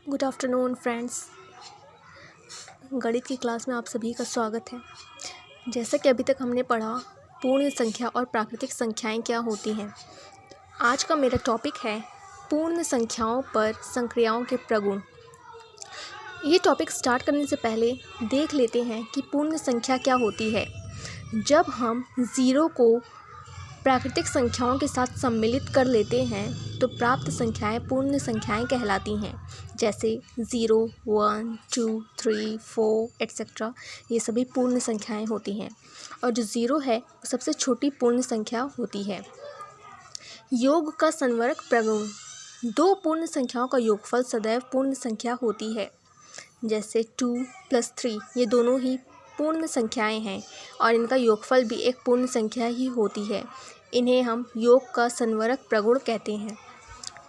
Good afternoon friends. गणित की class में आप सभी का स्वागत है। जैसा कि अभी तक हमने पढ़ा पूर्ण संख्या और प्राकृतिक संख्याएं क्या होती हैं। आज का मेरा टॉपिक है पूर्ण संख्याओं पर संक्रियाओं के प्रगुण। ये टॉपिक स्टार्ट करने से पहले देख लेते हैं कि पूर्ण संख्या क्या होती है। जब हम ज़ीरो को प्राकृतिक संख्याओं के साथ सम्मिलित कर लेते हैं तो प्राप्त संख्याएं पूर्ण संख्याएं कहलाती हैं। जैसे 0, 1, 2, 3, 4 एट्सेट्रा, ये सभी पूर्ण संख्याएं होती हैं। और जो 0 है वो सबसे छोटी पूर्ण संख्या होती है। योग का संवरक प्रगुण। दो पूर्ण संख्याओं का योगफल सदैव पूर्ण संख्या होती है। जैसे 2 + 3, ये दोनों ही पूर्ण संख्याएं हैं और इनका योगफल भी एक पूर्ण संख्या ही होती है। इन्हें हम योग का संवरक प्रगुण कहते हैं।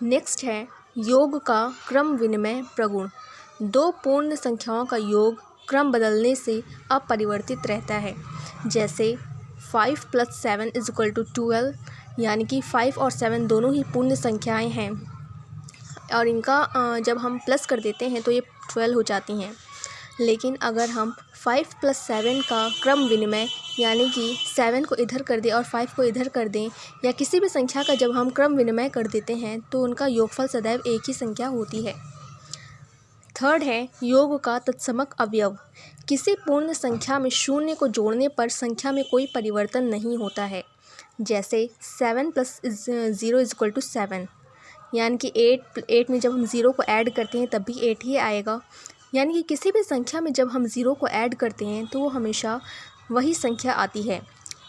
नेक्स्ट है योग का क्रम विनिमय प्रगुण। दो पूर्ण संख्याओं का योग क्रम बदलने से अपरिवर्तित रहता है। जैसे 5 + 7 = 12, यानी कि 5 और 7 दोनों ही पूर्ण संख्याएं हैं और इनका जब हम प्लस कर देते हैं तो ये 12 हो जाती हैं। लेकिन अगर हम 5 + 7 का क्रम विनिमय यानी कि 7 को इधर कर दें और 5 को इधर कर दें, या किसी भी संख्या का जब हम क्रम विनिमय कर देते हैं तो उनका योगफल सदैव एक ही संख्या होती है। थर्ड है योग का तत्समक अवयव। किसी पूर्ण संख्या में शून्य को जोड़ने पर संख्या में कोई परिवर्तन नहीं होता है। जैसे 7 + 0 = 7, यानी कि 8 में जब हम 0 को ऐड करते हैं तब भी 8 ही आएगा। यानी कि किसी भी संख्या में जब हम 0 को ऐड करते हैं तो वो हमेशा वही संख्या आती है।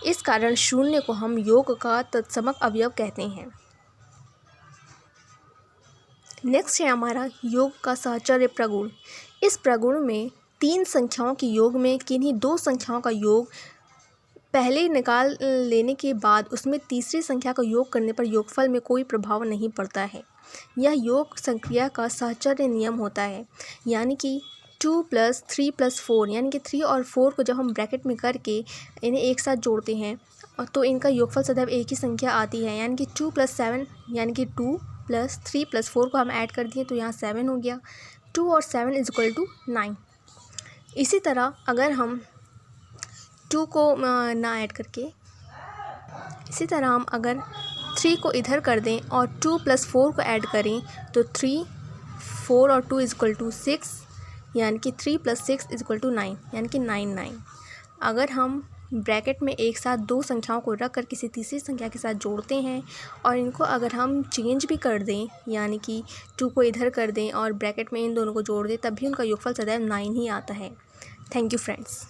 इस कारण शून्य को हम योग का तत्समक अवयव कहते हैं। नेक्स्ट है हमारा योग का साहचर्य प्रगुण। इस प्रगुण में तीन संख्याओं के योग में किन्हीं दो संख्याओं का योग पहले निकाल लेने के बाद उसमें तीसरी संख्या का योग करने पर योगफल में कोई प्रभाव नहीं पड़ता है। यह योग संक्रिया का साहचर्य नियम होता है। यानी कि 2 + 3 + 4, यानी कि 3 और 4 को जब हम ब्रैकेट में करके इन्हें एक साथ जोड़ते हैं तो इनका योगफल सदैव एक ही संख्या आती है। यानी कि 2 + 7, यानी कि 2 + 3 + 4 को हम ऐड कर दिए तो यहाँ 7 हो गया। 2 और 7 = 9। इसी तरह अगर हम 2 को ना ऐड करके, इसी तरह हम अगर 3 को इधर कर दें और 2 + 4 को ऐड करें तो 3, 4 और 2 = 6, यानी कि 3 + 6 = 9, यानी कि 9। अगर हम ब्रैकेट में एक साथ दो संख्याओं को रख कर किसी तीसरी संख्या के साथ जोड़ते हैं और इनको अगर हम चेंज भी कर दें, यानी कि 2 को इधर कर दें और ब्रैकेट में इन दोनों को जोड़ दें, तब भी उनका योगफल सदैव 9 ही आता है। Thank you friends.